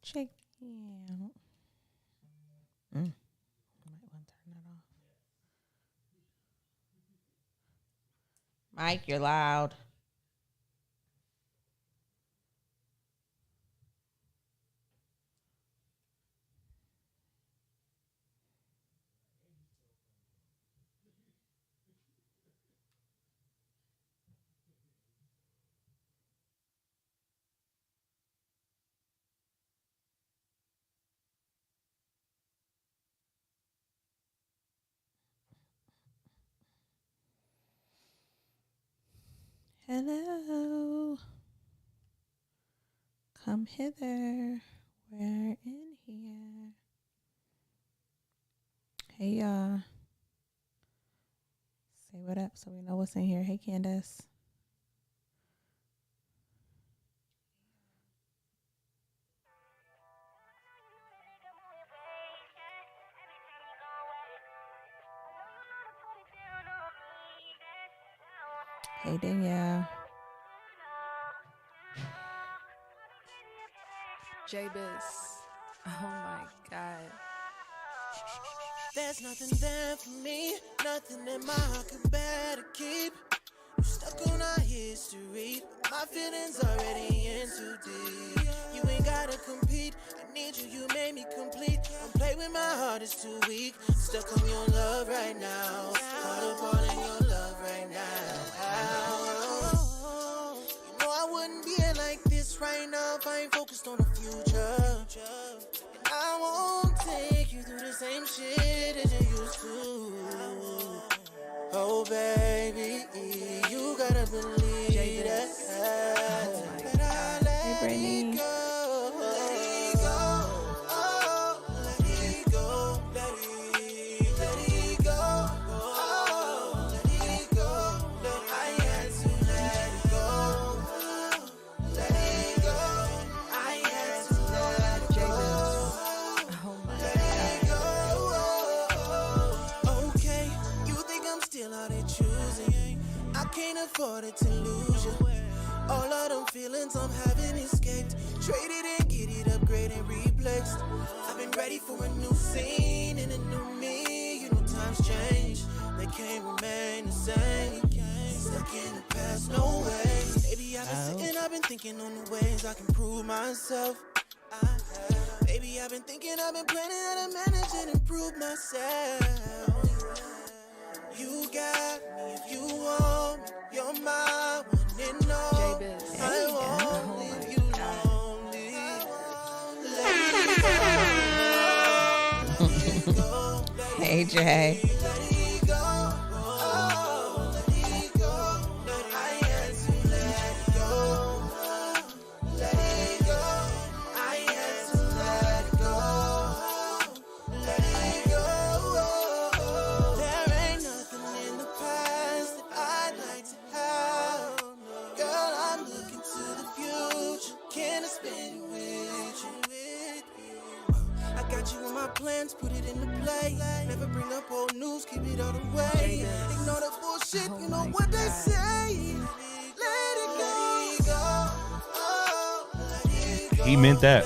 Check me out. I might want to turn that off. Mike, you're loud. Hello. Come hither. We're in here. Hey, y'all. Say what up so we know what's in here. Hey, Candace. Hey, Danielle. J-Biz. Oh my God. There's nothing there for me, nothing in my heart could bear to keep. You stuck on our history, my feelings already in too deep. You ain't gotta compete, I need you, you made me complete. Don't play with my heart, it's too weak. Stuck on your love right now, caught up all in your love right now. You know I wouldn't be here like this right now if I ain't focused on the future. And I won't take you through the same shit as you used to. Oh baby, you gotta believe that. Oh my God. Hey, Brittany. Afforded to lose you. All of them feelings I'm having escaped. Traded and get it upgraded, replaced. I've been ready for a new scene and a new me. You know times change, they can't remain the same. Stuck in the past, no way. Baby, I've been sitting, I've been thinking on the ways I can prove myself. Baby, I've been thinking, I've been planning how to manage and improve myself. You got me if you want me. You're my one and all. J-Biz. I won't leave you lonely. Let it go. Hey, Jay. Let it go. Let it go. I had to let it go. Let it go. I had to let it go. Let it go. There ain't nothing in the past that I'd like to have. Girl, I'm looking to the future. Can I spend it with you? I got you in my plans, put it into play. Never bring up old news, keep it out of the way. Ignore the bullshit, you know what they say. Let it go. Let it go. He meant that.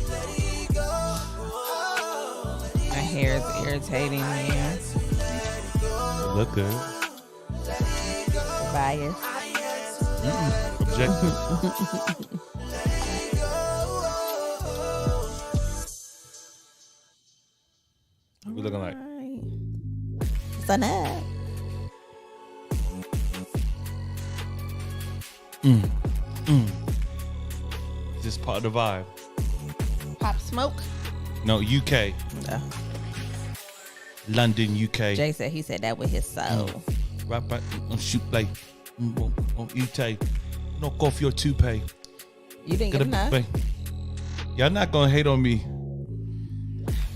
Let it go. My hair is irritating me. Look good. Bias. Objective. What we looking like? Sun up. Is this part of the vibe? Pop Smoke. No, UK. London, UK. Jay said he said that with his soul. Right, shoot like UK. Knock off your toupee. You didn't get enough. Y'all not gonna hate on me.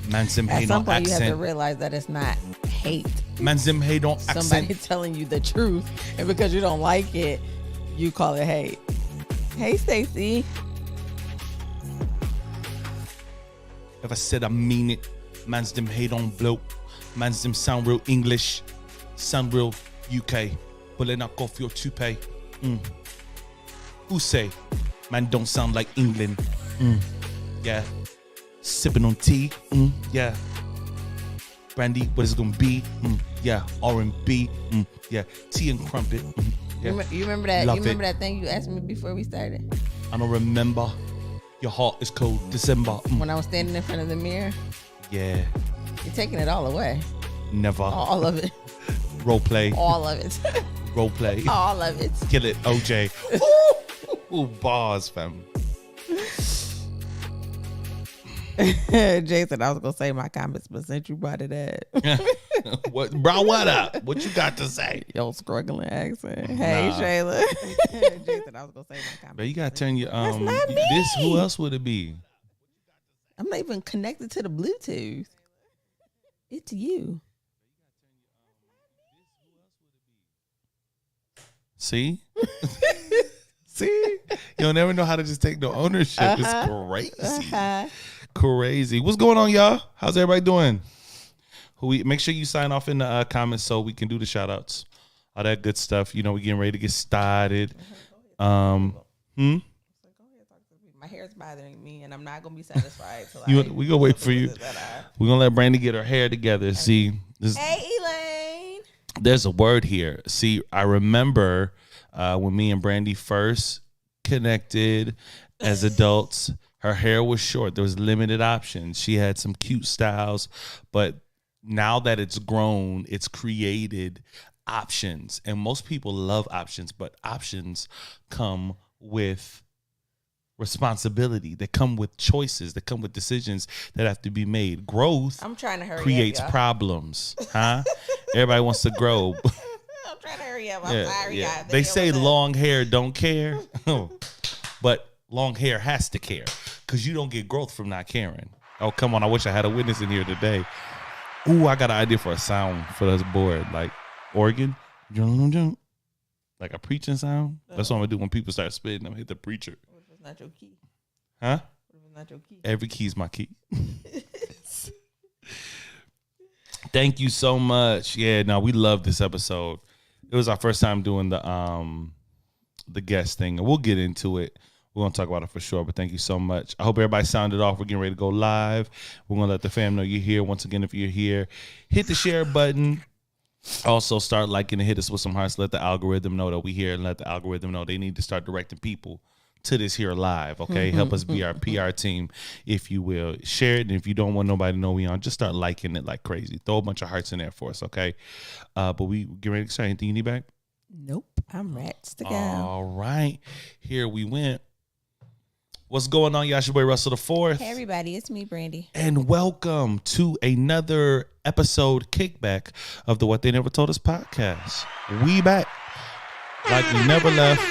Man, some At hate some on point, you have to accent. realize that it's not hate. Man, some hate on Somebody accent. telling you the truth, and because you don't like it, you call it hate. Hey, Stacy. If I said I mean it, Mans them hate on bloke. Mans them sound real English. Sound real UK. But they knock off your toupee. Who say? Man don't sound like England. Yeah. Sipping on tea. Yeah. Brandy, what is it gonna be? Yeah. R&B. Yeah. Tea and crumpet. Yeah. You remember that? Love you remember it. that thing you asked me before we started? I don't remember. Your heart is cold. December. When I was standing in front of the mirror? Yeah. You're taking it all away. Never. All of it. Role play. All of it. Role play. All of it. Kill it, OJ. Ooh, bars, fam. Jason, I was gonna say my comments, but since you brought it up, What, bro? What up? What you got to say? yo, struggling accent. Hey, Nah. Shayla. Jason, I was gonna say my comments. Bro, you gotta turn your That's not me. This. Who else would it be? I'm not even connected to the Bluetooth. It's you. See, see, you'll never know how to just take no ownership. It's crazy, crazy. What's going on, y'all? How's everybody doing? Make sure you sign off in the comments so we can do the shout outs, all that good stuff. You know, we're getting ready to get started. My hair's bothering me, and I'm not gonna be satisfied till We gonna wait for you. We're gonna let Brandy get her hair together. See, Hey, Elaine. there's a word here. See, I remember when me and Brandy first connected as adults, her hair was short. There was limited options. She had some cute styles, but now that it's grown, it's created options. And most people love options, but options come with responsibility. They come with choices. They come with decisions that have to be made. Growth I'm trying to hurry creates up, y'all. problems, huh? Everybody wants to grow. I'm trying to hurry up. I'm sorry, guys. They say long hair don't care, but long hair has to care because you don't get growth from not caring. Oh, come on. I wish I had a witness in here today. Ooh, I got an idea for a sound for this board, like organ, like a preaching sound. That's what I'm gonna do when people start spitting. I'm gonna hit the preacher. What if it's not your key? Huh? What if it's not your key? Every key is my key. Thank you so much. Yeah, no, we love this episode. It was our first time doing the guest thing, and we'll get into it. We're gonna talk about it for sure. But thank you so much. I hope everybody sounded off. We're getting ready to go live. We're gonna let the fam know you're here. Once again, if you're here, hit the share button. Also, start liking and hit us with some hearts. Let the algorithm know that we here, and let the algorithm know they need to start directing people to this here live. Okay, help us be our PR team, if you will. Share it, and if you don't want nobody to know we on, just start liking it like crazy. Throw a bunch of hearts in there for us. Okay, but we get ready to start. Anything you need back? Nope. I'm rats to go. All right, here we went. What's going on, y'all? It's your boy Russell the Fourth. Hey, everybody. It's me, Brandy. And welcome to another episode kickback of the What They Never Told Us podcast. We back like we never left.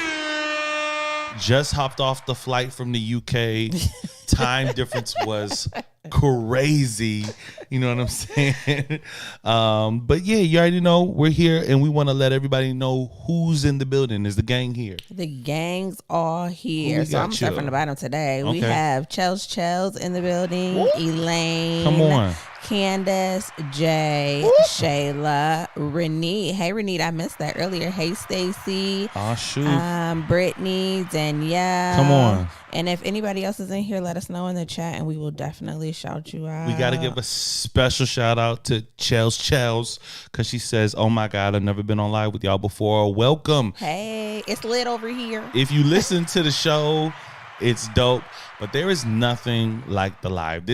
Just hopped off the flight from the UK. Time difference was crazy. You know what I'm saying? But yeah, you already know we're here, and we want to let everybody know who's in the building. Is the gang here? The gang's all Who here. we So got, I'm starting Chill? from the bottom today. We Okay. have Chels in the building, Elaine. Come on. Candace, Jay, Shayla, Renee. Hey, Renee, I missed that earlier. Hey, Stacy. Oh, shoot. Brittany, Danielle. Come on. And if anybody else is in here, let us know in the chat, and we will definitely shout you out. We got to give a special shout out to Chels because she says, oh my God, I've never been on live with y'all before. Welcome. Hey, it's lit over here. If you listen to the show, it's dope, but there is nothing like the live.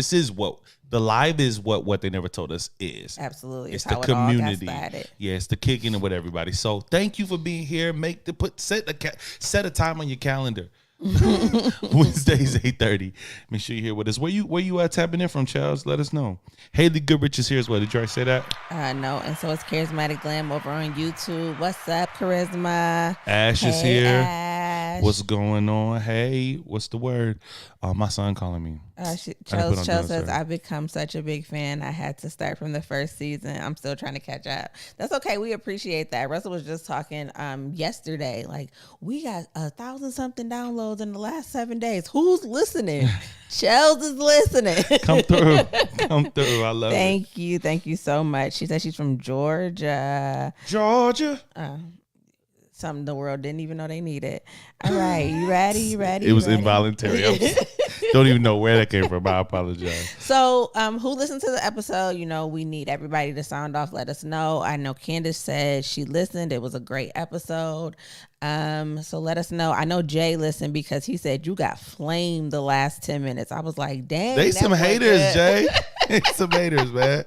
The live is what They Never Told Us is. Absolutely. It's how the it all got community. started. Yeah, it's the kicking it with everybody. So thank you for being here. Set a time on your calendar. Wednesdays 8:30. Make sure you're here with us. Where you tapping in from, Charles? Let us know. Haley Goodrich is here as well. Did you already say that? No, and so it's Charismatic Glam over on YouTube. What's up, Charisma? Ash is Hey, here. Ash. Ash. What's going on? Hey, what's the word? My son calling me. Chell says, I've become such a big fan. I had to start from the first season. I'm still trying to catch up. That's okay. We appreciate that. Russell was just talking yesterday. Like, we got 1,000-something downloads in the last 7 days. Who's listening? Chels is listening. Come through. Come through. I love it. Thank you. Thank you so much. She said she's from Georgia. Georgia. Something the world didn't even know they needed. All right. You ready? You ready? It was ready? involuntary. I don't even know where that came from. I apologize. So, who listened to the episode? You know, we need everybody to sound off. Let us know. I know Candace said she listened. It was a great episode. So let us know. I know Jay listened because he said you got flamed the last 10 minutes. I was like, dang. They some haters, Jay. Some haters, man.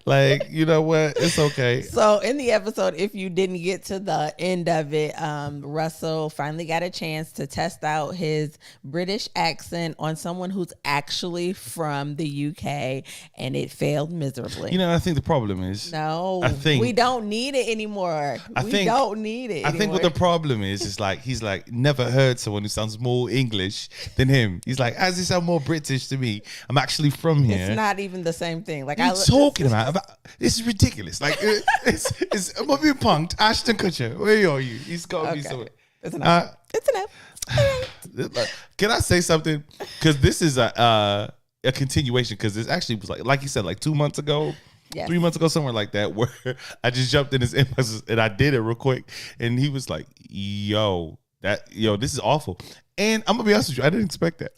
Like, you know what? It's okay. So in the episode, if you didn't get to the end of it, Russell finally got a chance to test out his British accent on someone who's actually from the UK, and it failed miserably. You know, I think the problem is No, I think we don't need it anymore. We don't need it I think anymore. what the problem is like he's like never heard someone who sounds more English than him. He's like, as he sound more British to me. I'm actually from here. It's not even the same thing. Like, What are you talking about? This is ridiculous. Like, it's I'm being punked. Ashton Kutcher, where are you? He's got to be somewhere. It's enough. It's enough. Can I say something? Because this is a continuation. Because this actually was like you said, like 2 months ago. Yes. 3 months ago, somewhere like that, where I just jumped in his inbox and I did it real quick, and he was like, "Yo, this is awful." And I'm gonna be honest with you, I didn't expect that.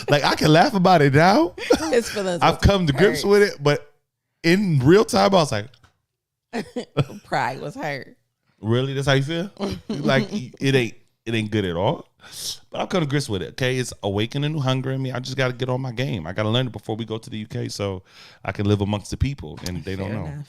Like, I can laugh about it now. His feelings. I've come to grips with it, but in real time, I was like, pride was hurt. "Really? That's how you feel?" Like, it ain't good at all. But I've come to grips with it. Okay, it's awakening new hunger in me. I just got to get on my game. I got to learn it before we go to the UK, so I can live amongst the people, and they don't know.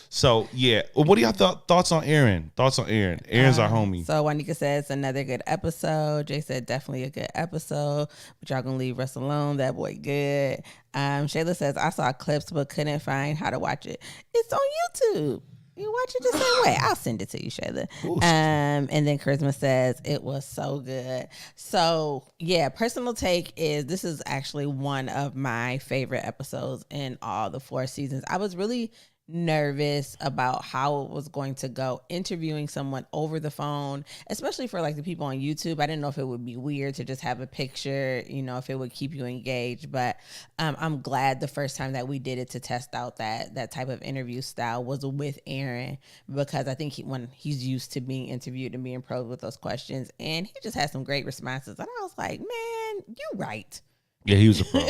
So yeah, what are y'all thoughts on Aaron? Thoughts on Aaron? Aaron's our homie. So Juanica says another good episode. Jay said definitely a good episode, but y'all gonna leave Russ alone. That boy good. Shayla says I saw clips but couldn't find how to watch it. It's on YouTube. You watch it the same way. I'll send it to you, Shayla. And then Charisma says it was so good. So yeah, personal take is this is actually one of my favorite episodes in all the 4 seasons. I was really nervous about how it was going to go interviewing someone over the phone, especially for like the people on YouTube. I didn't know if it would be weird to just have a picture, you know, if it would keep you engaged, but I'm glad the first time that we did it to test out that type of interview style was with Aaron, because I think when he's used to being interviewed and being probed with those questions, and he just had some great responses, and I was like, man, you right. Yeah, he was a pro.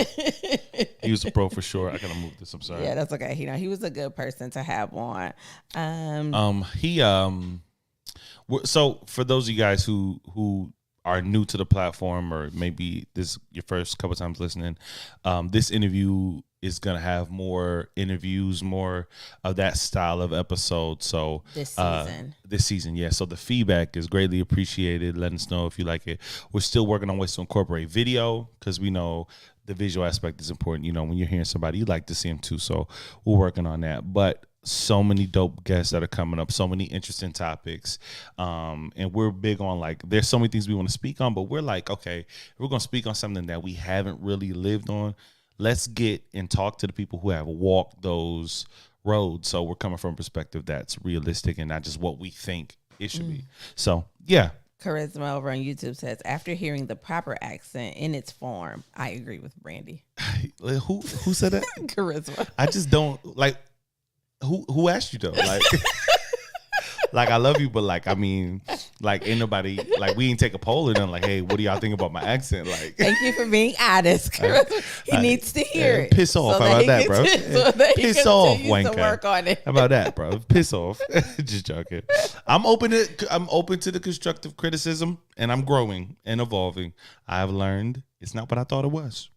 He was a pro for sure. I gotta move this. I'm sorry. Yeah, that's okay. You know, he was a good person to have on. So for those of you guys who are new to the platform, or maybe this your first couple times listening, this interview is gonna have more interviews, more of that style of episode. So this season, yeah. So the feedback is greatly appreciated. Let us know if you like it. We're still working on ways to incorporate video, because we know the visual aspect is important. You know, when you're hearing somebody, you like to see them too. So we're working on that. But so many dope guests that are coming up, so many interesting topics. And we're big on, like, there's so many things we want to speak on, but we're like, okay, if we're going to speak on something that we haven't really lived on, let's get and talk to the people who have walked those roads. So we're coming from a perspective that's realistic and not just what we think it should be. So, yeah. Charisma over on YouTube says, after hearing the proper accent in its form, I agree with Brandy. Who said that? Charisma. I just don't, like, who asked you though? Like, like, I love you, but like, I mean, like, ain't nobody, like, we ain't take a poll or nothing. Like, hey, what do y'all think about my accent? Like, thank you for being honest. He needs to hear it. Piss off. How about that, bro? Piss off, wanker. Work on it. How about that, bro? Piss off. Just joking. I'm open to the constructive criticism, and I'm growing and evolving. I've learned it's not what I thought it was.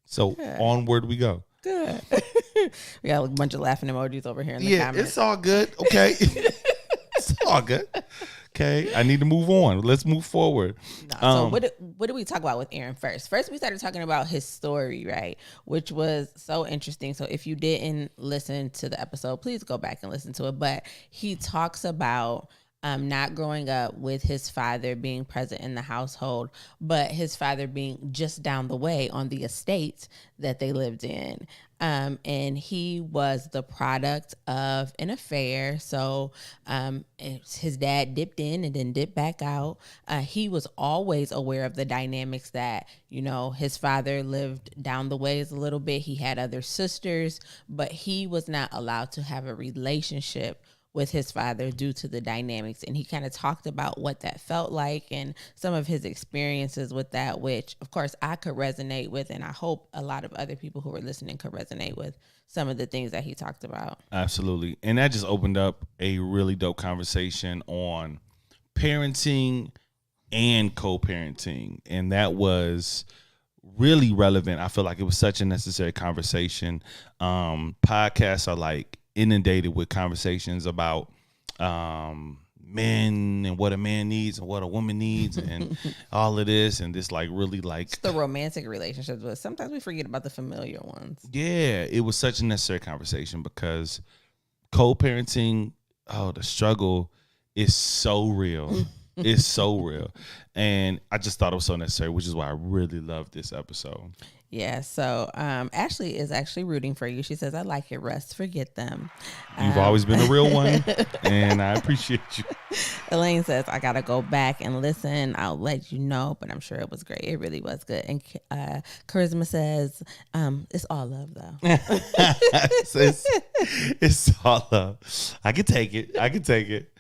So onward we go. Good. We got a bunch of laughing emojis over here in the comments. It's all good. Okay. It's all good. Okay. I need to move on. Let's move forward. So what did we talk about with Aaron first? First, we started talking about his story, right? Which was so interesting. So if you didn't listen to the episode, please go back and listen to it. But he talks about not growing up with his father being present in the household, but his father being just down the way on the estate that they lived in. And he was the product of an affair. So his dad dipped in and then dipped back out. He was always aware of the dynamics that, you know, his father lived down the ways a little bit. He had other sisters, but he was not allowed to have a relationship with his father due to the dynamics. And he kind of talked about what that felt like and some of his experiences with that, which of course I could resonate with. And I hope a lot of other people who are listening could resonate with some of the things that he talked about. Absolutely. And that just opened up a really dope conversation on parenting and co-parenting. And that was really relevant. I feel like it was such a necessary conversation. Podcasts are like inundated with conversations about men and what a man needs and what a woman needs and all of this and this like really like it's the romantic relationships, but sometimes we forget about the familiar ones. Yeah, it was such a necessary conversation because co-parenting, the struggle is so real. It's so real. And I just thought it was so necessary, which is why I really love this episode. Yeah, so Ashley is actually rooting for you. She says, I like it, Russ. Forget them. You've always been a real one, and I appreciate you. Elaine says, I got to go back and listen. I'll let you know, but I'm sure it was great. It really was good. And Charisma says, it's all love, though. it's all love. I can take it.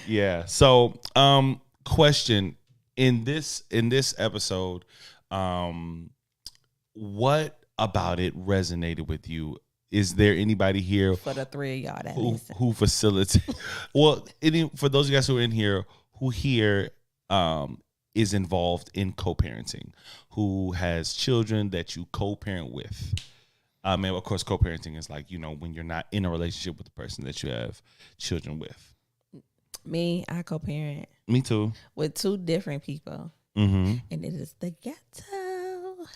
Yeah. So, question in this episode, what about it resonated with you? Is there anybody here for the three of y'all that who facilitate? Well, for those of you guys who are in here who is involved in co-parenting, who has children that you co-parent with. And of course, co-parenting is like, you know, when you're not in a relationship with the person that you have children with. Me, I co-parent. Me too. With two different people. Mm-hmm. And it is the ghetto.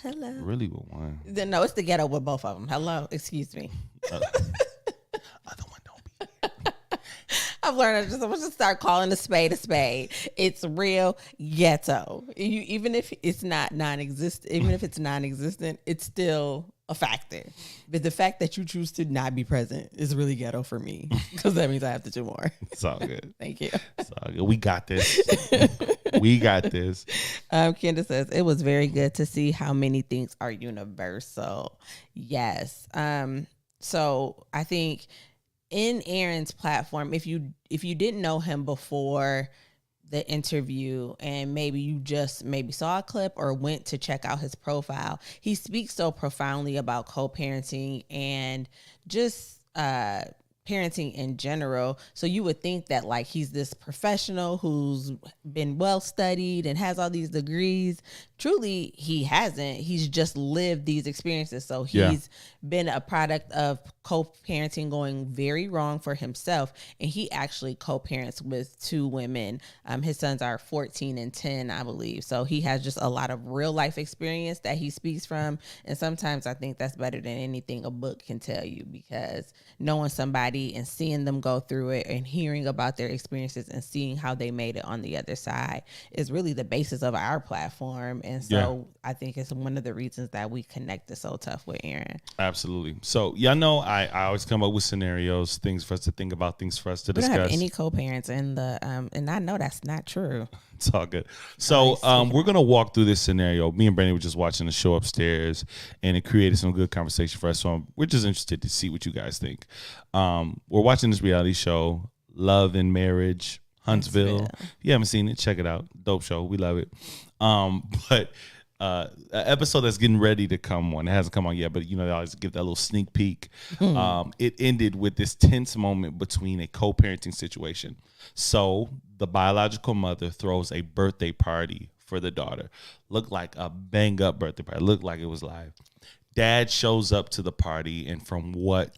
Hello. Really with one? No, it's the ghetto with both of them. Hello. Excuse me. Other one don't be here. I've learned I'm just start calling a spade a spade. It's real ghetto. Even if it's not non-existent, it's still a factor. But the fact that you choose to not be present is really ghetto for me because that means I have to do more. It's all good. Thank you. It's all good. We got this. We got this. Kendra says, it was very good to see how many things are universal. Yes. So I think in Aaron's platform, if you didn't know him before the interview and maybe you just saw a clip or went to check out his profile, he speaks so profoundly about co-parenting and just parenting in general. So you would think that like he's this professional who's been well studied and has all these degrees. Truly, he hasn't. He's just lived these experiences. So he's been a product of co-parenting going very wrong for himself. And he actually co-parents with two women. His sons are 14 and 10, I believe. So he has just a lot of real life experience that he speaks from. And sometimes I think that's better than anything a book can tell you, because knowing somebody and seeing them go through it and hearing about their experiences and seeing how they made it on the other side is really the basis of our platform. And so I think it's one of the reasons that we connected so tough with Aaron. Absolutely. So y'all know I always come up with scenarios, things for us to think about, things for us to discuss. We don't have any co-parents in the and I know that's not true. It's all good. So we're gonna walk through this scenario. Me and Brandon were just watching the show upstairs, and it created some good conversation for us. So we're just interested to see what you guys think. We're watching this reality show, Love and Marriage, Huntsville. If you haven't seen it, check it out. Dope show. We love it. But an episode that's getting ready to come on. It hasn't come on yet, but you know, they always give that little sneak peek. It ended with this tense moment between a co-parenting situation. So the biological mother throws a birthday party for the daughter. Looked like a bang up birthday party. Looked like it was live. Dad shows up to the party, and from what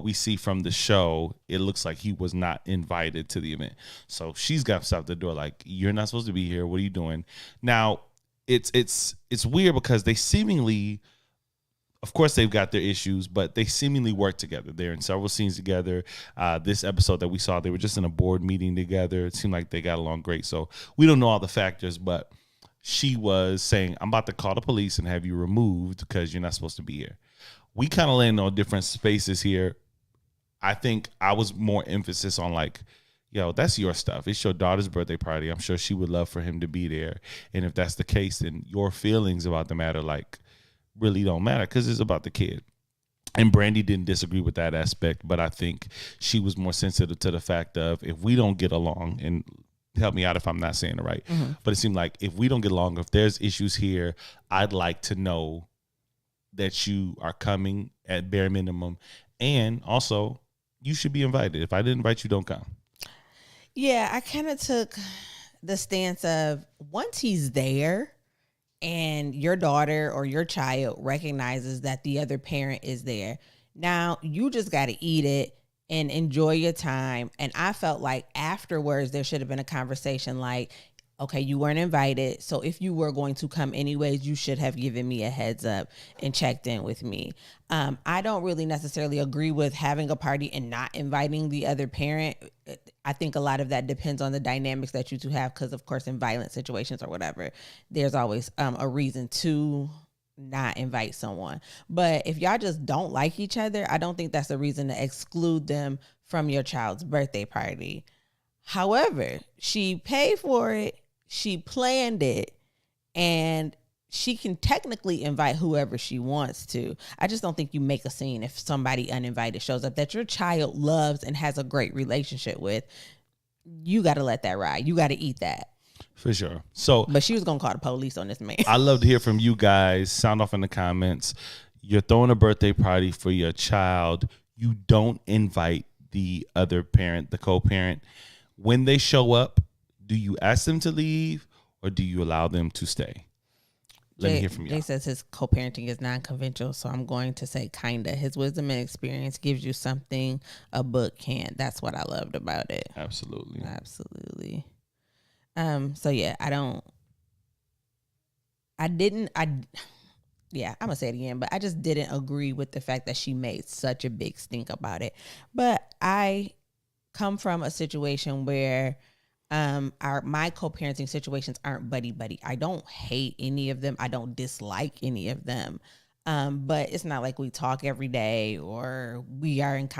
we see from the show, it looks like he was not invited to the event. So she's got stuff at the door like, you're not supposed to be here. What are you doing? Now, it's weird because they seemingly of course, they've got their issues, but they seemingly work together. They're in several scenes together. This episode that we saw, they were just in a board meeting together. It seemed like they got along great. So we don't know all the factors, but she was saying, I'm about to call the police and have you removed because you're not supposed to be here. We kind of land on different spaces here. I think I was more emphasis on like, yo, that's your stuff. It's your daughter's birthday party. I'm sure she would love for him to be there. And if that's the case, then your feelings about the matter, like, really don't matter because it's about the kid. And Brandy didn't disagree with that aspect, but I think she was more sensitive to the fact of if we don't get along, and help me out if I'm not saying it right, but it seemed like if we don't get along, if there's issues here, I'd like to know that you are coming at bare minimum. And also, you should be invited. If I didn't invite you, don't come. Yeah, I kind of took the stance of once he's there, and your daughter or your child recognizes that the other parent is there, now you just got to eat it and enjoy your time. And I felt like afterwards there should have been a conversation like, okay, you weren't invited, so if you were going to come anyways, you should have given me a heads up and checked in with me. I don't really necessarily agree with having a party and not inviting the other parent. I think a lot of that depends on the dynamics that you two have, because of course in violent situations or whatever, there's always a reason to not invite someone. But if y'all just don't like each other, I don't think that's a reason to exclude them from your child's birthday party. However, she paid for it, she planned it, and she can technically invite whoever she wants to. I just don't think you make a scene if somebody uninvited shows up that your child loves and has a great relationship with. You got to let that ride. You got to eat that. For sure. So, but she was going to call the police on this man. I love to hear from you guys. Sound off in the comments. You're throwing a birthday party for your child. You don't invite the other parent, the co-parent. When they show up, do you ask them to leave or do you allow them to stay? Let me hear from you. Jay says his co-parenting is non-conventional, so I'm going to say kinda. His wisdom and experience gives you something a book can't. That's what I loved about it. Absolutely. So yeah, I'm gonna say it again, but I just didn't agree with the fact that she made such a big stink about it. But I come from a situation where my co-parenting situations aren't buddy. I don't hate any of them. I don't dislike any of them. But it's not like we talk every day or we are in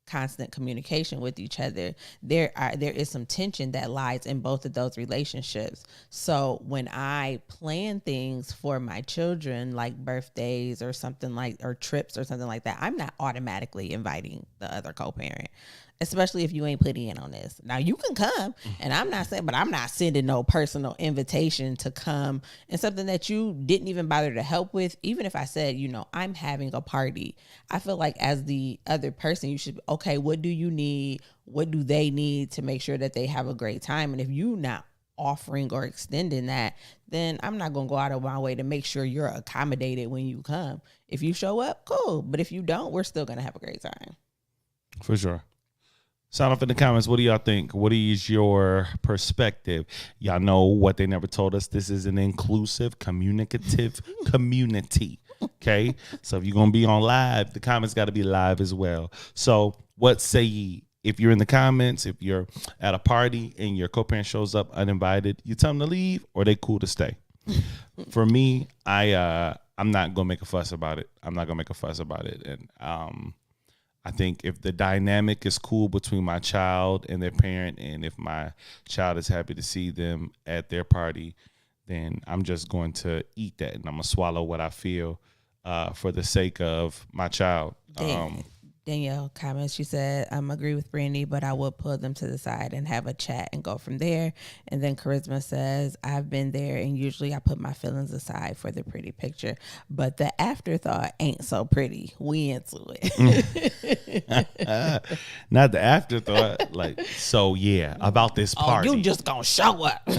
constant communication with each other. There is some tension that lies in both of those relationships. So when I plan things for my children, like birthdays or or trips or something like that, I'm not automatically inviting the other co-parent, especially if you ain't put in on this. Now you can come, and I'm not sending no personal invitation to come and something that you didn't even bother to help with. Even if I said, I'm having a party, I feel like as the other person, you should, okay, what do you need? What do they need to make sure that they have a great time? And if you not offering or extending that, then I'm not going to go out of my way to make sure you're accommodated when you come. If you show up, cool. But if you don't, we're still going to have a great time. For sure. Sound off in the comments. What do y'all think? What is your perspective? Y'all know what they never told us. This is an inclusive, communicative community. Okay? So if you're going to be on live, the comments got to be live as well. So what say ye? If you're in the comments, if you're at a party and your co-parent shows up uninvited, you tell them to leave or they cool to stay. For me, I'm not going to make a fuss about it. And I think if the dynamic is cool between my child and their parent, and if my child is happy to see them at their party, then I'm just going to eat that and I'm going to swallow what I feel for the sake of my child. Danielle comments, she said, I agree with Brandy, but I will pull them to the side and have a chat and go from there. And then Charisma says, I've been there and usually I put my feelings aside for the pretty picture, but the afterthought ain't so pretty. We into it. Not the afterthought. About this party. You just gonna show up. Yeah,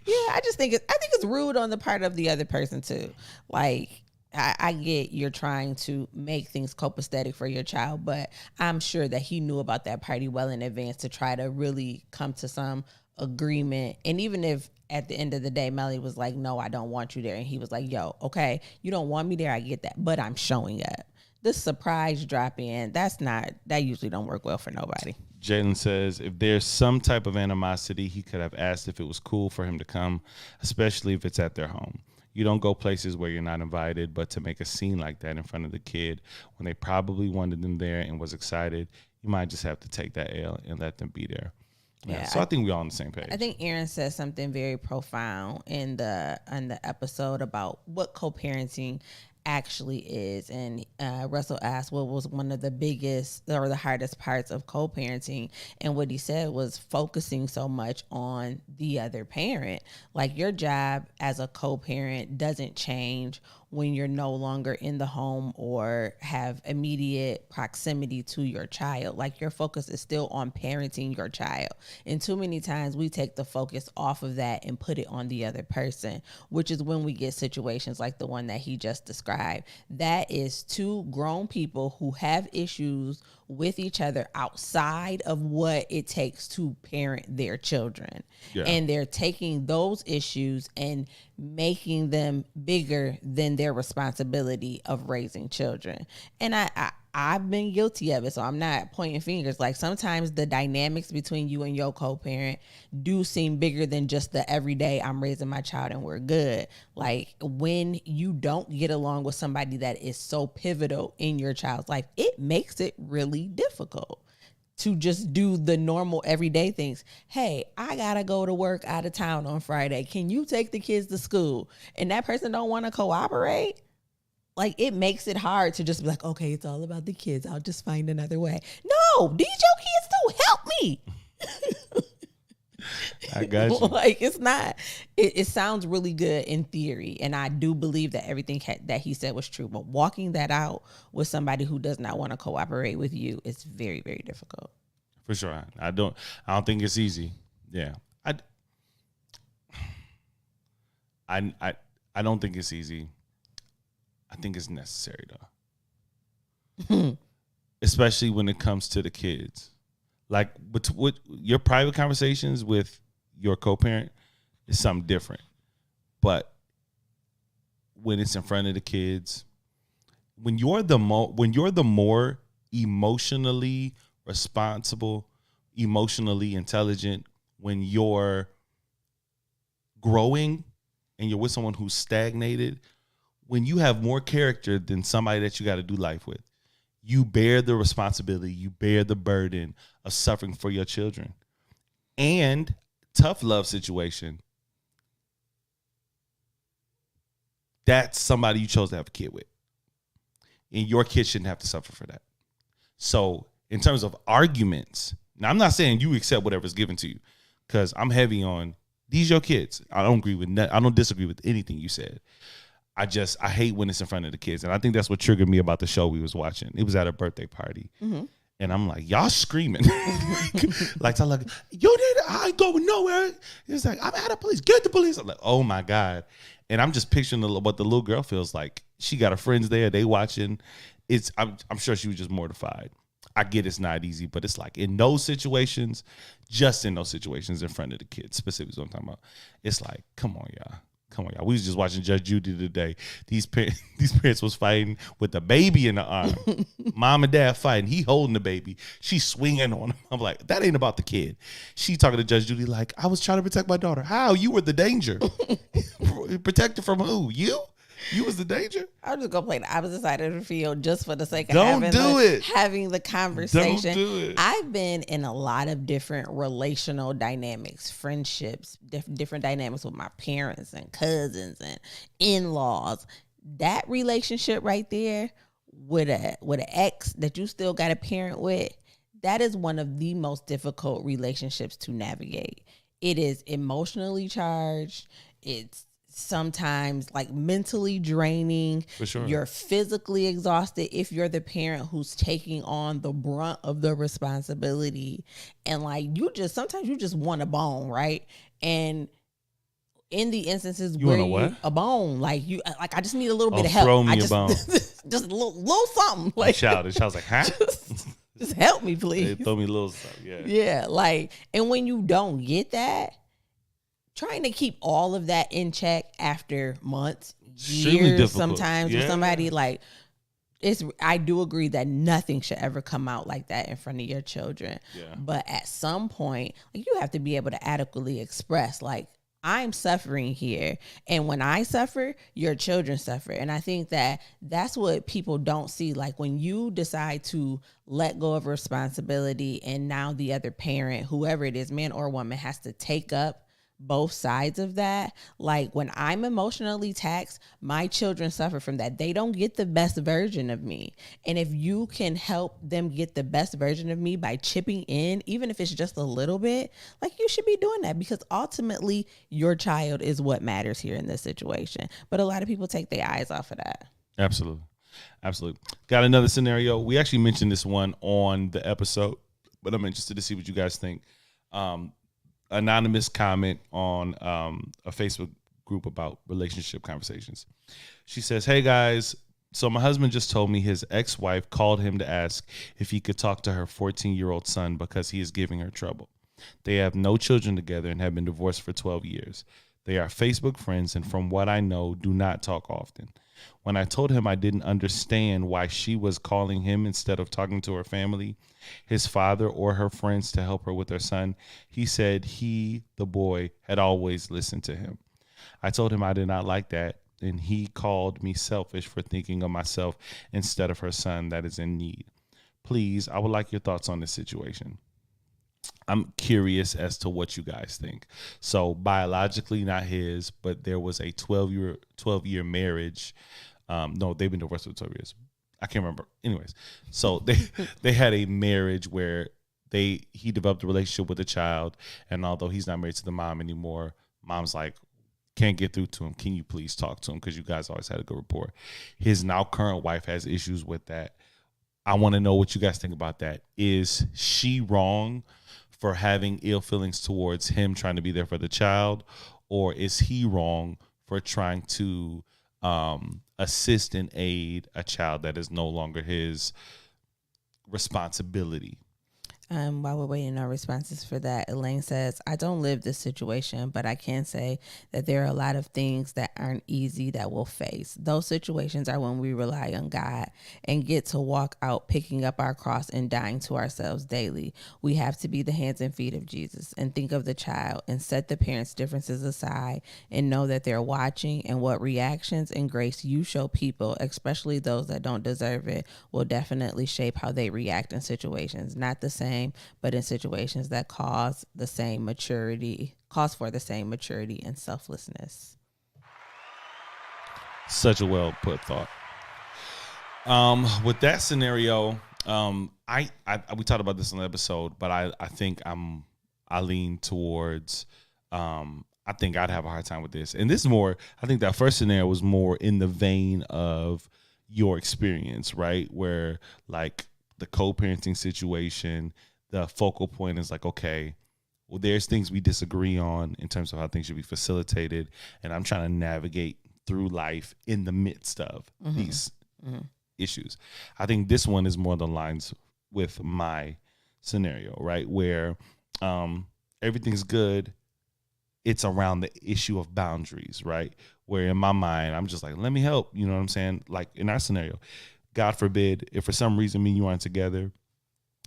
I think it's rude on the part of the other person too. Like, I get you're trying to make things copacetic for your child, but I'm sure that he knew about that party well in advance to try to really come to some agreement. And even if at the end of the day, Melly was like, no, I don't want you there. And he was like, yo, okay, you don't want me there. I get that. But I'm showing up. This surprise drop in, that usually don't work well for nobody. Jalen says, if there's some type of animosity, he could have asked if it was cool for him to come, especially if it's at their home. You don't go places where you're not invited, but to make a scene like that in front of the kid when they probably wanted them there and was excited, you might just have to take that L and let them be there. Yeah, so I think we're all on the same page. I think Aaron said something very profound in the episode about what co-parenting actually is. And Russell asked what was one of the biggest or the hardest parts of co-parenting, and what he said was focusing so much on the other parent. Like, your job as a co-parent doesn't change when you're no longer in the home or have immediate proximity to your child. Like, your focus is still on parenting your child. And too many times we take the focus off of that and put it on the other person, which is when we get situations like the one that he just described. That is two grown people who have issues with each other outside of what it takes to parent their children. Yeah. And they're taking those issues and making them bigger than their responsibility of raising children. And I've been guilty of it, so I'm not pointing fingers. Like, sometimes the dynamics between you and your co-parent do seem bigger than just the everyday I'm raising my child and we're good. Like, when you don't get along with somebody that is so pivotal in your child's life, it makes it really difficult to just do the normal everyday things. Hey, I gotta go to work out of town on Friday. Can you take the kids to school? And that person don't want to cooperate. Like, it makes it hard to just be like, okay, it's all about the kids. I'll just find another way. No, these your kids too. Help me. I got you. Like, it's not, it sounds really good in theory. And I do believe that everything that he said was true. But walking that out with somebody who does not want to cooperate with you is very, very difficult. For sure. I don't think it's easy. Yeah. I don't think it's easy. I think it's necessary, though. Especially when it comes to the kids. Like, with your private conversations with your co-parent is something different. But when it's in front of the kids, when you're the more emotionally responsible, emotionally intelligent, when you're growing and you're with someone who's stagnated, when you have more character than somebody that you got to do life with, you bear the responsibility, you bear the burden of suffering for your children. And tough love situation, that's somebody you chose to have a kid with. And your kid shouldn't have to suffer for that. So in terms of arguments, now I'm not saying you accept whatever's given to you, because I'm heavy on these your kids. I don't disagree with anything you said. I hate when it's in front of the kids. And I think that's what triggered me about the show we was watching. It was at a birthday party. Mm-hmm. And I'm like, y'all screaming. Like, I ain't going nowhere. It's like, I'm at the police. Get the police. I'm like, oh my God. And I'm just picturing what the little girl feels like. She got her friends there. They watching. I'm sure she was just mortified. I get it's not easy, but it's like in those situations, just in those situations in front of the kids, specifically what I'm talking about, it's like, come on, y'all. We was just watching Judge Judy today. These parents was fighting with the baby in the arm. Mom and dad fighting. He holding the baby. She's swinging on him. I'm like, that ain't about the kid. She talking to Judge Judy like, I was trying to protect my daughter. How? You were the danger. Protect her from who? You? You was the danger? I'll just go play the opposite side of the field just for the sake of having the conversation. Don't do it. I've been in a lot of different relational dynamics, friendships, different dynamics with my parents and cousins and in-laws. That relationship right there with an ex that you still got a parent with, that is one of the most difficult relationships to navigate. It is emotionally charged. It's sometimes like mentally draining. For sure. You're physically exhausted if you're the parent who's taking on the brunt of the responsibility. And like, sometimes you just want a bone, right? And in the instances a bone, like I just need a little bit of help. Throw me a bone. Just a little something. Like, I shouted like, huh? Just help me, They please. throw me a little stuff. Yeah. Yeah, like, and when you don't get that, trying to keep all of that in check after months, Extremely years, difficult. sometimes with Yeah. somebody, like, I do agree that nothing should ever come out like that in front of your children. Yeah. But at some point, like, you have to be able to adequately express, like, I'm suffering here, and when I suffer, your children suffer. And I think that that's what people don't see. Like, when you decide to let go of responsibility, and now the other parent, whoever it is, man or woman, has to take up both sides of that. Like, when I'm emotionally taxed, my children suffer from that. They don't get the best version of me. And if you can help them get the best version of me by chipping in, even if it's just a little bit, like, you should be doing that, because ultimately your child is what matters here in this situation. But a lot of people take their eyes off of that. Absolutely. Absolutely. Got another scenario. We actually mentioned this one on the episode, but I'm interested to see what you guys think. Anonymous comment on a Facebook group about relationship conversations. She says, "Hey guys, so my husband just told me his ex-wife called him to ask if he could talk to her 14-year-old son because he is giving her trouble. They have no children together and have been divorced for 12 years. They are Facebook friends, and from what I know, do not talk often. When I told him I didn't understand why she was calling him instead of talking to her family, his father, or her friends to help her with her son, he said he, the boy, had always listened to him. I told him I did not like that, and he called me selfish for thinking of myself instead of her son that is in need. Please, I would like your thoughts on this situation." I'm curious as to what you guys think. So biologically not his, but there was a 12-year marriage. No, they've been divorced for 12 years. I can't remember. Anyways, so they had a marriage where he developed a relationship with the child, and although he's not married to the mom anymore, mom's like, can't get through to him. Can you please talk to him? Because you guys always had a good rapport. His now current wife has issues with that. I want to know what you guys think about that. Is she wrong for having ill feelings towards him trying to be there for the child, or is he wrong for trying to assist and aid a child that is no longer his responsibility? While we're waiting on responses for that, Elaine says, "I don't live this situation, but I can say that there are a lot of things that aren't easy that we'll face. Those situations are when we rely on God and get to walk out picking up our cross and dying to ourselves daily. We have to be the hands and feet of Jesus and think of the child and set the parents' differences aside and know that they're watching, and what reactions and grace you show people, especially those that don't deserve it, will definitely shape how they react in situations. Not the same, but in situations that cause for the same maturity and selflessness." Such a well put thought. With that scenario, we talked about this in the episode, but I think I lean towards I think I'd have a hard time with this. And this is more, I think that first scenario was more in the vein of your experience, right? Where like the co-parenting situation, the focal point is like, okay, well, there's things we disagree on in terms of how things should be facilitated, and I'm trying to navigate through life in the midst of these issues. I think this one is more the lines with my scenario, right? Where everything's good. It's around the issue of boundaries, right? Where in my mind, I'm just like, let me help. You know what I'm saying? Like in our scenario, God forbid, if for some reason me and you aren't together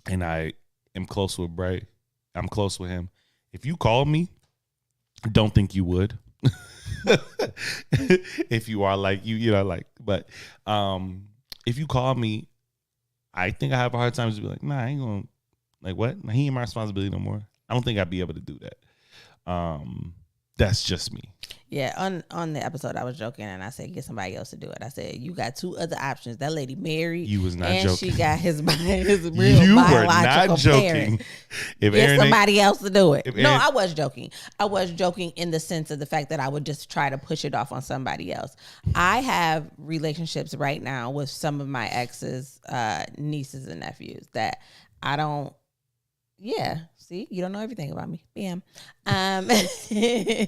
and I am close with Bray, I'm close with him. If you call me, don't think you would. If you are like, but if you call me, I think I have a hard time to be like, nah, I ain't gonna, like what? He ain't my responsibility no more. I don't think I'd be able to do that. That's just me. Yeah, on the episode, I was joking and I said, get somebody else to do it. I said, you got two other options. That lady married. You was not and joking. She got his real You were biological not joking. parent. If Get Aaron somebody else to do it. No, Aaron- I was joking. I was joking in the sense of the fact that I would just try to push it off on somebody else. I have relationships right now with some of my ex's nieces and nephews that I don't. Yeah. See, you don't know everything about me. Bam. That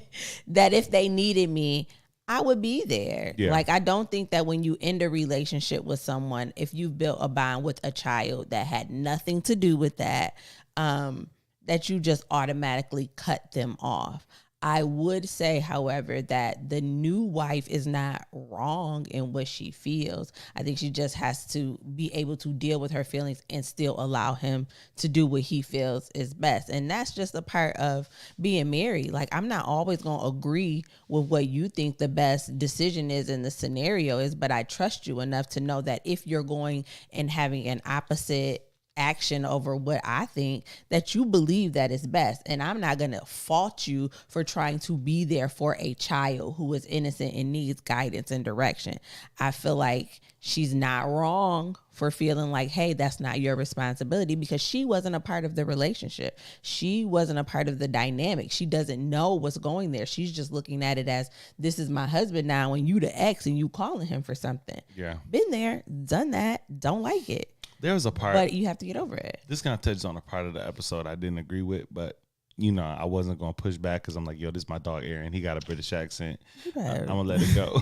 if they needed me, I would be there. Yeah. Like, I don't think that when you end a relationship with someone, if you've built a bond with a child that had nothing to do with that, that you just automatically cut them off. I would say, however, that the new wife is not wrong in what she feels. I think she just has to be able to deal with her feelings and still allow him to do what he feels is best. And that's just a part of being married. Like, I'm not always going to agree with what you think the best decision is in the scenario is, but I trust you enough to know that if you're going and having an opposite action over what I think, that you believe that is best. And I'm not going to fault you for trying to be there for a child who is innocent and needs guidance and direction. I feel like she's not wrong for feeling like, hey, that's not your responsibility, because she wasn't a part of the relationship. She wasn't a part of the dynamic. She doesn't know what's going there. She's just looking at it as, this is my husband now, and you the ex and you calling him for something. Yeah. Been there, done that, don't like it. There was a part, but you have to get over it. This kind of touches on a part of the episode I didn't agree with, but you know, I wasn't going to push back because I'm like, yo, this is my dog Aaron. He got a British accent. I'm going to let it go.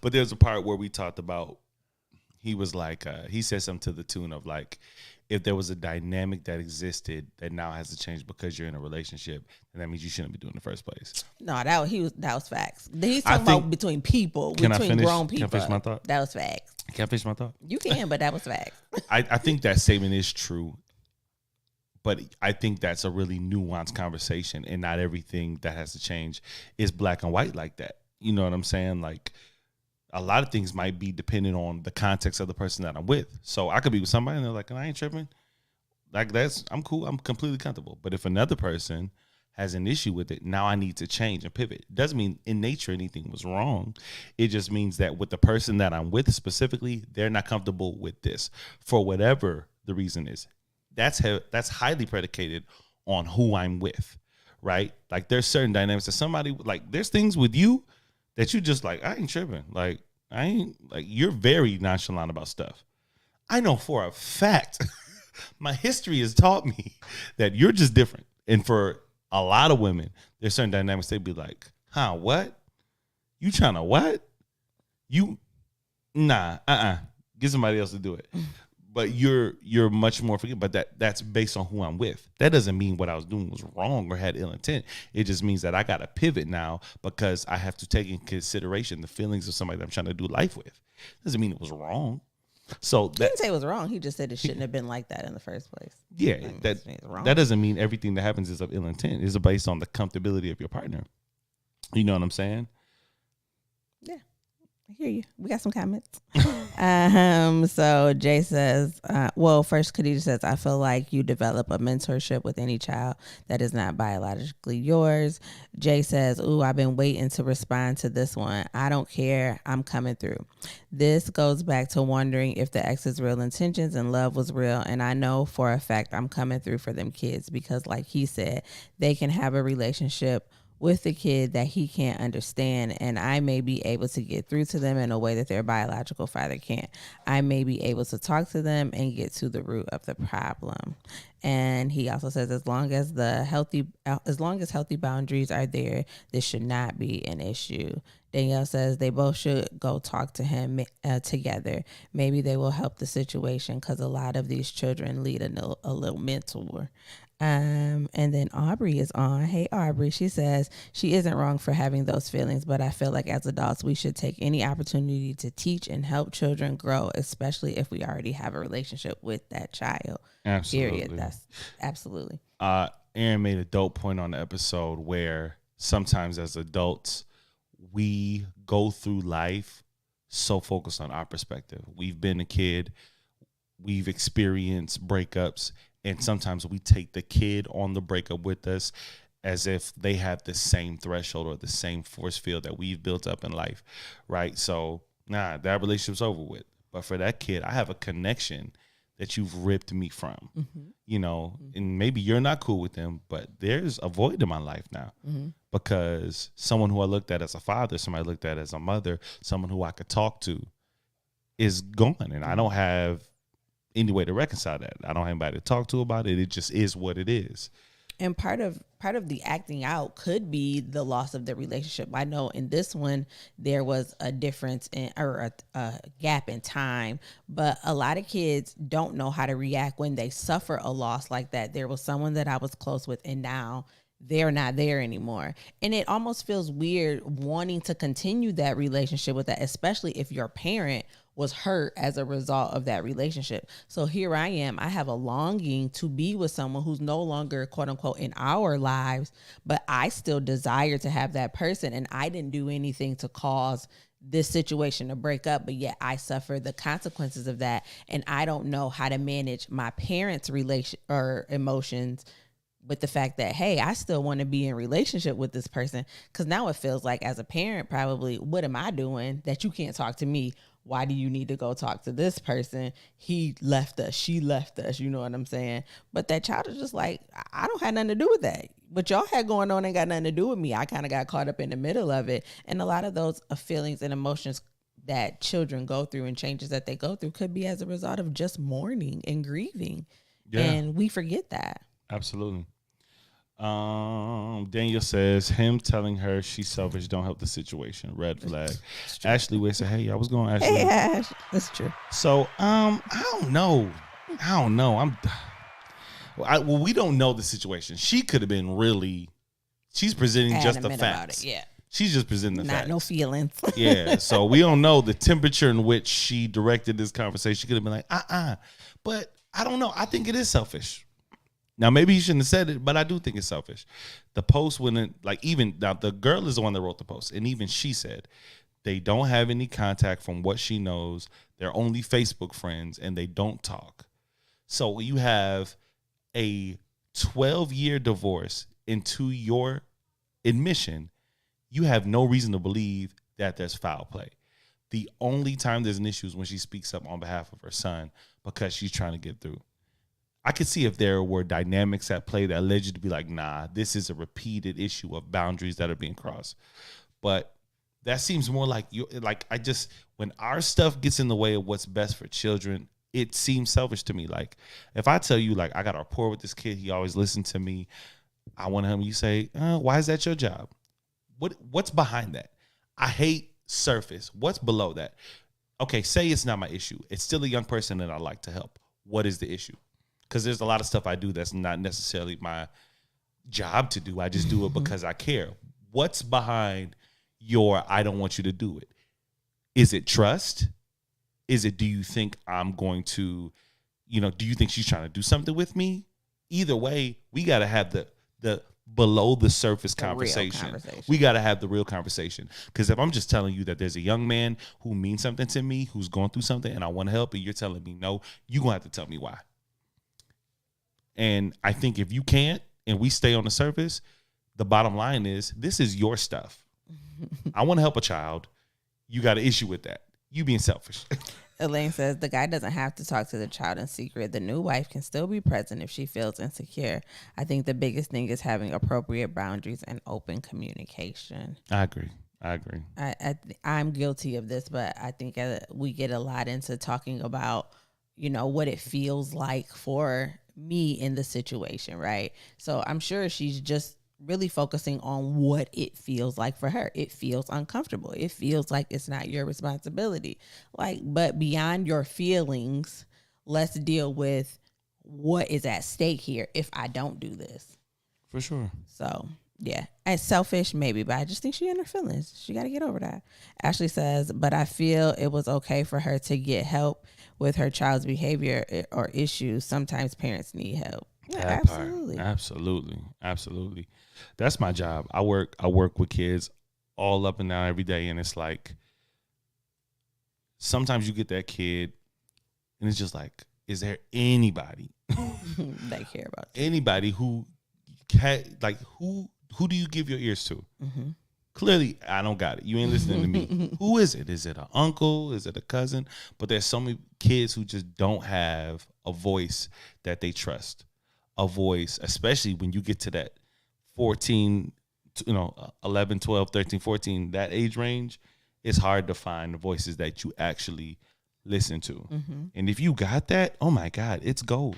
But there's a part where we talked about, he was like, he said something to the tune of like, if there was a dynamic that existed that now has to change because you're in a relationship, then that means you shouldn't be doing it in the first place. No, that was facts. He's talking about between people, between grown people. Can I finish my thought? That was facts. Can I finish my thought? You can, but that was facts. I think that statement is true, but I think that's a really nuanced conversation, and not everything that has to change is black and white like that. You know what I'm saying? Like, a lot of things might be dependent on the context of the person that I'm with. So I could be with somebody and they're like, I ain't tripping. Like, I'm cool. I'm completely comfortable. But if another person has an issue with it, now I need to change and pivot. It doesn't mean in nature anything was wrong. It just means that with the person that I'm with specifically, they're not comfortable with this for whatever the reason is. That's highly predicated on who I'm with, right? Like, there's certain dynamics that somebody, like, there's things with you that you just like, I ain't tripping. Like, you're very nonchalant about stuff. I know for a fact, my history has taught me that you're just different. And for a lot of women, there's certain dynamics they'd be like, huh, what? You trying to what? Get somebody else to do it. But you're much more forgiving. But that's based on who I'm with. That doesn't mean what I was doing was wrong or had ill intent. It just means that I got to pivot now because I have to take in consideration the feelings of somebody that I'm trying to do life with. Doesn't mean it was wrong. So he didn't say it was wrong. He just said it shouldn't have been like that in the first place. Yeah, that doesn't mean everything that happens is of ill intent. It's based on the comfortability of your partner. You know what I'm saying? Yeah. I hear you. We got some comments. So Jay says, first Khadijah says, I feel like you develop a mentorship with any child that is not biologically yours. Jay says, I've been waiting to respond to this one. I don't care. I'm coming through. This goes back to wondering if the ex's real intentions and love was real. And I know for a fact I'm coming through for them kids because, like he said, they can have a relationship with the kid that he can't understand, and I may be able to get through to them in a way that their biological father can't. I may be able to talk to them and get to the root of the problem. And he also says, as long as healthy boundaries are there, this should not be an issue. Danielle says they both should go talk to him together. Maybe they will help the situation because a lot of these children need a little mentor. And then Aubrey is on. Hey, Aubrey. She says she isn't wrong for having those feelings, but I feel like as adults, we should take any opportunity to teach and help children grow, especially if we already have a relationship with that child. Absolutely. Period. That's absolutely. Aaron made a dope point on the episode where sometimes as adults, we go through life so focused on our perspective. We've been a kid. We've experienced breakups. And sometimes we take the kid on the breakup with us as if they have the same threshold or the same force field that we've built up in life, right? So, that relationship's over with. But for that kid, I have a connection that you've ripped me from, you know, and maybe you're not cool with them, but there's a void in my life now because someone who I looked at as a father, somebody I looked at as a mother, someone who I could talk to is gone, and I don't have any way to reconcile that. I don't have anybody to talk to about it. It just is what it is. And part of the acting out could be the loss of the relationship. I know in this one there was a difference in or a gap in time, but a lot of kids don't know how to react when they suffer a loss like that. There was someone that I was close with, and now they're not there anymore. And it almost feels weird wanting to continue that relationship with that, especially if your parent was hurt as a result of that relationship. So here I am. I have a longing to be with someone who's no longer, quote unquote, in our lives, but I still desire to have that person. And I didn't do anything to cause this situation to break up, but yet I suffer the consequences of that. And I don't know how to manage my parents' relation or emotions with the fact that, hey, I still want to be in relationship with this person. Because now it feels like, as a parent, probably, what am I doing that you can't talk to me? Why do you need to go talk to this person? He left us. She left us. You know what I'm saying? But that child is just like, I don't have nothing to do with that. What y'all had going on ain't got nothing to do with me. I kind of got caught up in the middle of it. And a lot of those feelings and emotions that children go through and changes that they go through could be as a result of just mourning and grieving. Yeah. And we forget that. Absolutely. Daniel says him telling her she's selfish don't help the situation. Red flag. Ashley Way said, "Hey, I was going to Ashley." Hey, Ash. That's true. So, I don't know. Well, we don't know the situation. She could have been really. She's presenting just the facts. Yeah. She's just presenting the facts. Not no feelings. Yeah. So we don't know the temperature in which she directed this conversation. She could have been like, But I don't know. I think it is selfish. Now, maybe he shouldn't have said it, but I do think it's selfish. The post wouldn't, even, now the girl is the one that wrote the post, and even she said they don't have any contact from what she knows. They're only Facebook friends, and they don't talk. So you have a 12-year divorce into your admission. You have no reason to believe that there's foul play. The only time there's an issue is when she speaks up on behalf of her son because she's trying to get through. I could see if there were dynamics at play that led you to be like, nah, this is a repeated issue of boundaries that are being crossed. But that seems more like when our stuff gets in the way of what's best for children, it seems selfish to me. Like, if I tell you, I got a rapport with this kid, he always listened to me, I want him, you say, why is that your job? What's behind that? I hate surface. What's below that? Okay, say it's not my issue. It's still a young person that I like to help. What is the issue? Because there's a lot of stuff I do that's not necessarily my job to do. I just do it because I care. What's behind your I don't want you to do it? Is it trust? Is it, do you think I'm going to, do you think she's trying to do something with me? Either way, we got to have the below the surface conversation. We got to have the real conversation. Because if I'm just telling you that there's a young man who means something to me, who's going through something, and I want to help, and you're telling me no, you're going to have to tell me why. And I think if you can't, and we stay on the surface, the bottom line is this is your stuff. I want to help a child. You got an issue with that. You being selfish. Elaine says the guy doesn't have to talk to the child in secret. The new wife can still be present if she feels insecure. I think the biggest thing is having appropriate boundaries and open communication. I agree. I'm guilty of this, but I think we get a lot into talking about, what it feels like for me in the situation, right? So I'm sure she's just really focusing on what it feels like for her. It feels uncomfortable. It feels like it's not your responsibility. But beyond your feelings, let's deal with what is at stake here if I don't do this. For sure. So, yeah. And selfish, maybe, but I just think she in her feelings. She got to get over that. Ashley says, but I feel it was okay for her to get help with her child's behavior or issues. Sometimes parents need help. Yeah, Absolutely. That's my job. I work with kids all up and down every day, and it's like sometimes you get that kid and it's just like, is there anybody they care about you? Anybody who who do you give your ears to? Mm-hmm. Clearly, I don't got it. You ain't listening to me. Who is it? Is it an uncle? Is it a cousin? But there's so many kids who just don't have a voice that they trust. A voice, especially when you get to that 14, 11, 12, 13, 14, that age range, it's hard to find the voices that you actually listen to. And if you got that, oh my God, it's gold.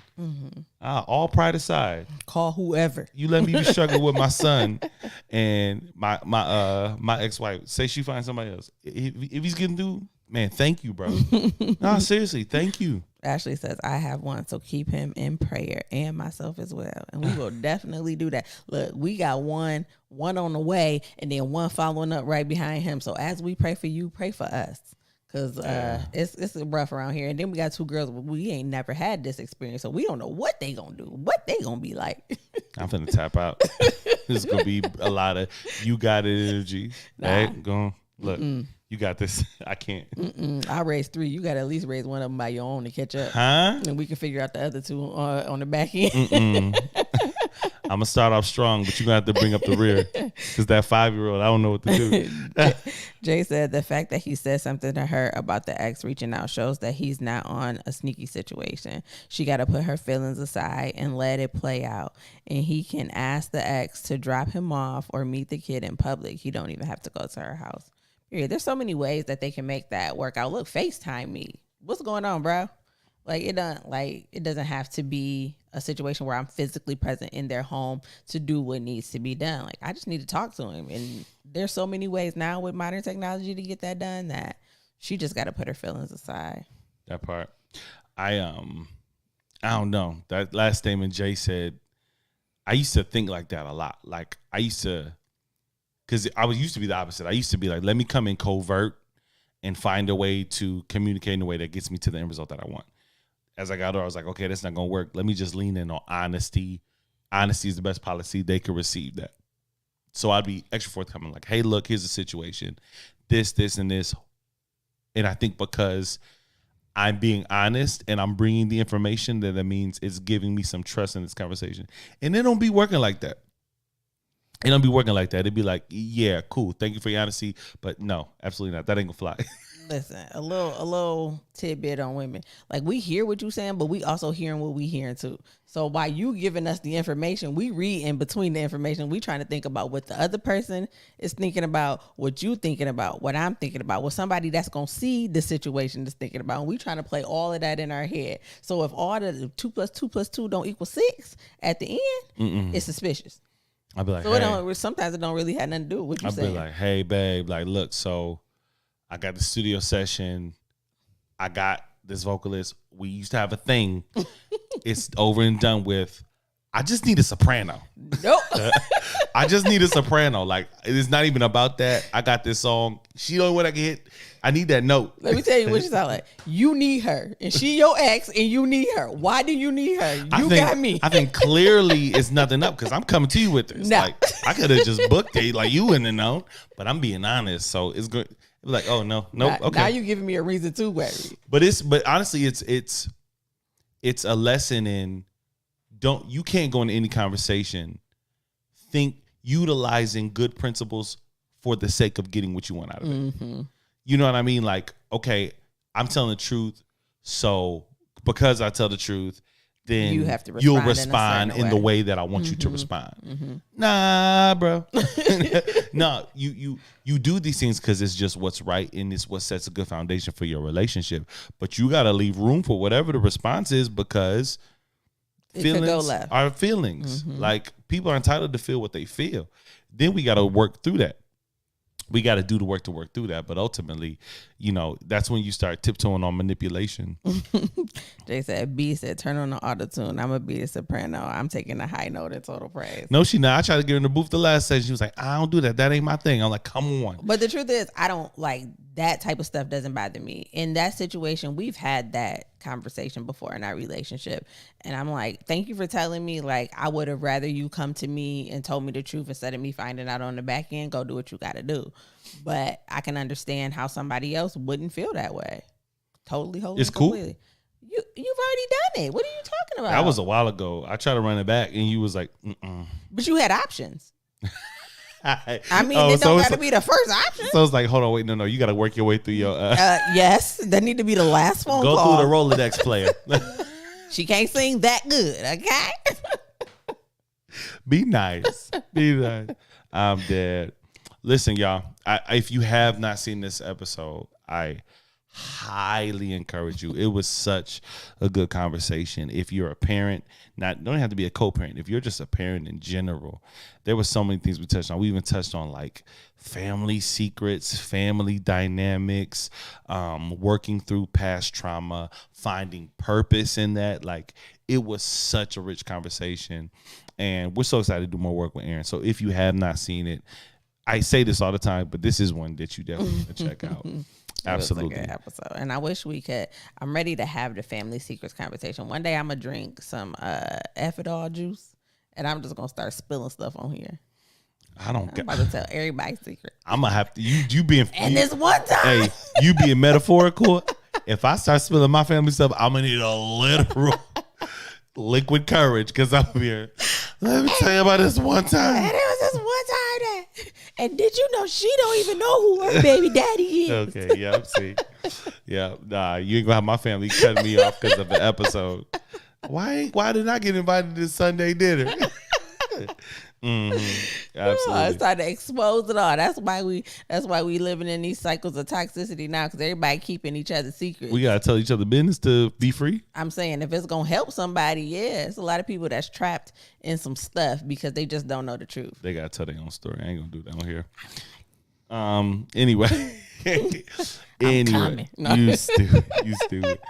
All pride aside, Call whoever. you let me be struggling with my son and my ex-wife. Say she finds somebody else. If he's getting through, man, thank you, bro. No, seriously, thank you. Ashley says, I have one, so keep him in prayer and myself as well. And we will definitely do that. Look, we got one on the way, and then one following up right behind him. So as we pray for you, pray for us. Because it's rough around here. And then we got 2 girls. We ain't never had this experience, so we don't know what they going to do, what they going to be like. I'm finna tap out. This is going to be a lot of you got it energy. Right? Go look. You got this. I can't. I raised 3. You got to at least raise one of them by your own to catch up. Huh? And we can figure out the other 2 on the back end. I'm going to start off strong, but you're going to have to bring up the rear. Because that 5-year-old, I don't know what to do. Jay said the fact that he said something to her about the ex reaching out shows that he's not on a sneaky situation. She got to put her feelings aside and let it play out. And he can ask the ex to drop him off or meet the kid in public. He don't even have to go to her house. Period. There's so many ways that they can make that work out. Look, FaceTime me. What's going on, bro? It doesn't have to be a situation where I'm physically present in their home to do what needs to be done. Like, I just need to talk to him. And there's so many ways now with modern technology to get that done that she just got to put her feelings aside. That part. I don't know. That last statement Jay said, I used to think like that a lot. Like, I used to, because I used to be the opposite. I used to be like, let me come in covert and find a way to communicate in a way that gets me to the end result that I want. As I got older, I was like, okay, that's not going to work. Let me just lean in on honesty. Honesty is the best policy. They can receive that. So I'd be extra forthcoming, like, hey, look, here's the situation. This, and this. And I think because I'm being honest and I'm bringing the information, that means it's giving me some trust in this conversation. And it don't be working like that. It don't be working like that. It'd be like, yeah, cool. Thank you for your honesty. But no, absolutely not. That ain't gonna fly. Listen, a little tidbit on women. Like, we hear what you saying, but we also hearing what we hearing too. So while you giving us the information, we read in between the information. We trying to think about what the other person is thinking about, what you thinking about, what I'm thinking about, what somebody that's gonna see the situation is thinking about. And we trying to play all of that in our head. So if all the 2 + 2 + 2 don't equal 6 at the end, it's suspicious. I'd be like, So hey. sometimes it don't really have nothing to do with what you I'd saying. be like, hey, babe, like, look, so I got the studio session. I got this vocalist. We used to have a thing. It's over and done with. I just need a soprano. Nope. I just need a soprano. Like, it's not even about that. I got this song. She the only one I can hit. I need that note. Let me tell you what she sound like. You need her, and she your ex, and you need her. Why do you need her? You got me. I think clearly it's nothing up because I'm coming to you with this. No. Like, I could have just booked it like you wouldn't have known, but I'm being honest. So it's good. Like, oh no, nope. Okay. Now you giving me a reason to worry. But honestly, it's a lesson in you can't go into any conversation utilizing good principles for the sake of getting what you want out of it. You know what I mean? Like, okay, I'm telling the truth, so because I tell the truth, then You have to you'll respond respond in a in the way that I want you to respond. Nah, bro. No, you do these things because it's just what's right and it's what sets a good foundation for your relationship. But you got to leave room for whatever the response is because It could go feelings left. are feelings. Like, people are entitled to feel what they feel. Then we got to work through that. We got to do the work to work through that. But ultimately, that's when you start tiptoeing on manipulation. Jay said, B said, turn on the auto-tune. I'm going to be a soprano. I'm taking a high note in total praise. No, she not. I tried to get her in the booth the last session. She was like, I don't do that. That ain't my thing. I'm like, come on. But the truth is, I don't like that type of stuff doesn't bother me. In that situation, we've had that conversation before in our relationship. And I'm like, thank you for telling me. Like, I would have rather you come to me and told me the truth instead of me finding out on the back end. Go do what you got to do. But I can understand how somebody else wouldn't feel that way. Totally, It's cool. completely. You've already done it. What are you talking about? That was a while ago. I tried to run it back, and you was like, mm-mm. But you had options. I mean, Oh, it so don't it's got to be the first option. So it's like, hold on, wait, no, you got to work your way through your. Yes, that need to be the last phone Go call. through the Rolodex player. She can't sing that good, okay? Be nice. Be nice. I'm dead. Listen, y'all. If you have not seen this episode, I highly encourage you. It was such a good conversation. If you're a parent, don't have to be a co-parent. If you're just a parent in general, there were so many things we touched on. We even touched on like family secrets, family dynamics, working through past trauma, finding purpose in that. Like, it was such a rich conversation, and we're so excited to do more work with Aaron. So if you have not seen it, I say this all the time, but this is one that you definitely want to check out. Absolutely. It was a good episode. And I wish we could. I'm ready to have the family secrets conversation. One day I'm going to drink some Effidol juice, and I'm just going to start spilling stuff on here. I'm about to tell everybody's secret. I'm going to have to, you being. And this one time. Hey, you being metaphorical. If I start spilling my family stuff, I'm going to need a literal liquid courage, because I'm here. Let me tell you about this one time. And it was this one time that. And did you know she don't even know who her baby daddy is? Okay, yeah, see. Yeah, nah, you ain't gonna have my family cutting me off because of the episode. Why did I get invited to this Sunday dinner? Absolutely. It's time to expose it all. That's why we living in these cycles of toxicity now, because everybody keeping each other's secrets. We gotta tell each other business to be free. I'm saying, if it's gonna help somebody, yeah, it's a lot of people that's trapped in some stuff because they just don't know the truth. They gotta tell their own story. I ain't gonna do that on here. Anyway. Anyway, No. you stupid.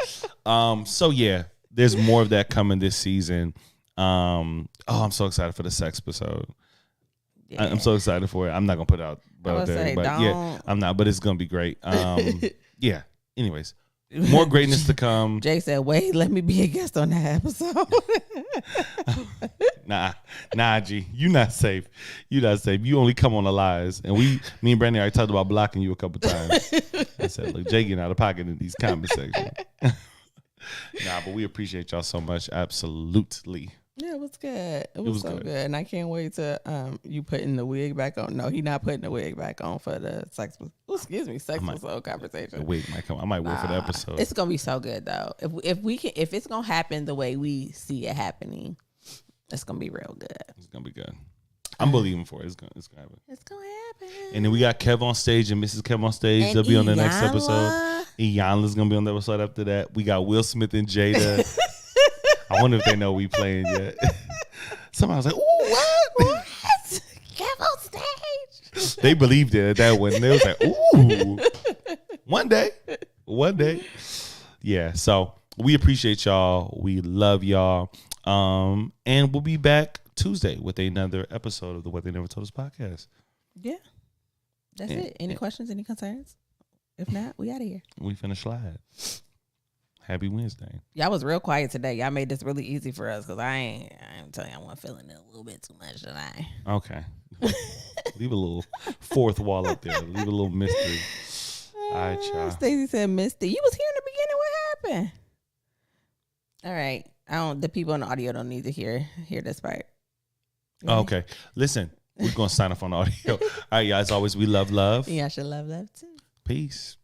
So yeah, there's more of that coming this season. I'm so excited for the sex episode. Yeah. I'm so excited for it. I'm not gonna put it out, but yeah, I'm not. But it's gonna be great. Yeah. Anyways, more greatness to come. Jay said, "Wait, let me be a guest on that episode." Nah, G, you not safe. You not safe. You only come on the lies. And me and Brandon already talked about blocking you a couple times. I said, look, Jay getting out of pocket in these conversations. Nah, but we appreciate y'all so much. Absolutely. Yeah, it was good. It was so good. And I can't wait to you putting the wig back on. No, he not putting the wig back on for the sex episode conversation. The wig might come. I might wait for the episode. It's gonna be so good though. If it's gonna happen the way we see it happening, it's gonna be real good. It's gonna be good. I'm believing for it. It's gonna happen. It's gonna happen. And then we got Kev on stage and Mrs. Kev on stage. And They'll be on the next episode. Iyanla's gonna be on the episode after that. We got Will Smith and Jada. I wonder if they know we playing yet. Somebody was like, "Ooh, what? Kev on stage." They believed it at that one. They was like, "Ooh, one day." Yeah. So we appreciate y'all. We love y'all. And we'll be back Tuesday with another episode of the What They Never Told Us podcast. Yeah. That's it. Any questions? Any concerns? If not, we out of here. We finna slide. Happy Wednesday. Y'all was real quiet today. Y'all made this really easy for us because I ain't telling you I wasn't feeling it a little bit too much tonight. Okay. Leave a little fourth wall up there. Leave a little mystery. All right, y'all. Stacey said, "Misty, you was here in the beginning. What happened?" All right. The people in the audio don't need to hear this part. Oh, okay. Listen, we're gonna sign off on audio. All right, y'all. As always, we love. Yeah, I should love too. Peace.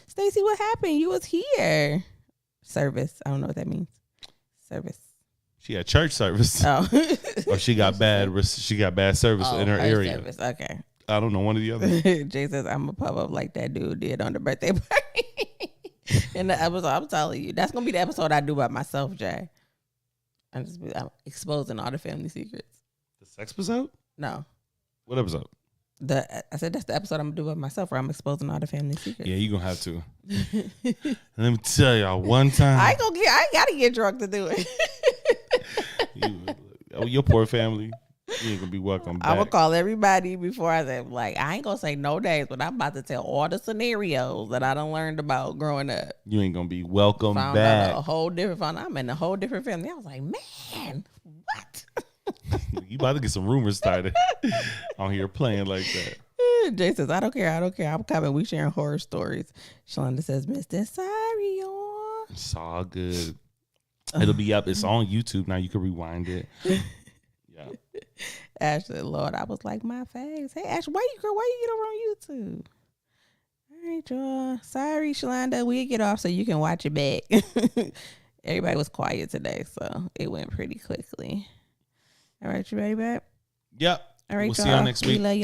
Stacey, what happened? You was here. Service. I don't know what that means. Service. She had church service. Oh. Or she got bad service in her area. Service. Okay. I don't know, one or the other. Jay says, "I'm gonna pop up like that dude did on the birthday party." In the episode, I'm telling you, that's gonna be the episode I do by myself, Jay. I'm exposing all the family secrets. The sex episode? No. What episode? I said that's the episode I'm gonna do by myself, where I'm exposing all the family secrets. Yeah, you're gonna have to. Let me tell y'all one time. I ain't gotta get drunk to do it. Your poor family. You ain't gonna be welcome back. I will call everybody before I say, like, I ain't gonna say no names, but I'm about to tell all the scenarios that I done learned about growing up. You ain't gonna be welcome Found back. out I'm in a whole different family. I was like, man, what? You about to get some rumors started on here playing like that. Jay says, I don't care. I'm coming. We sharing horror stories. Shalonda says, Mr. Sorry, y'all. It's all good. It'll be up. It's on YouTube now. You can rewind it. Yeah. Ashley, Lord, I was like, my face. Hey, Ashley, why you get over on YouTube? All right, y'all. Sorry, Shalonda. We'll get off so you can watch it back. Everybody was quiet today, so it went pretty quickly. All right, you ready, babe? Yep. All right, we'll see y'all next week. We love y'all.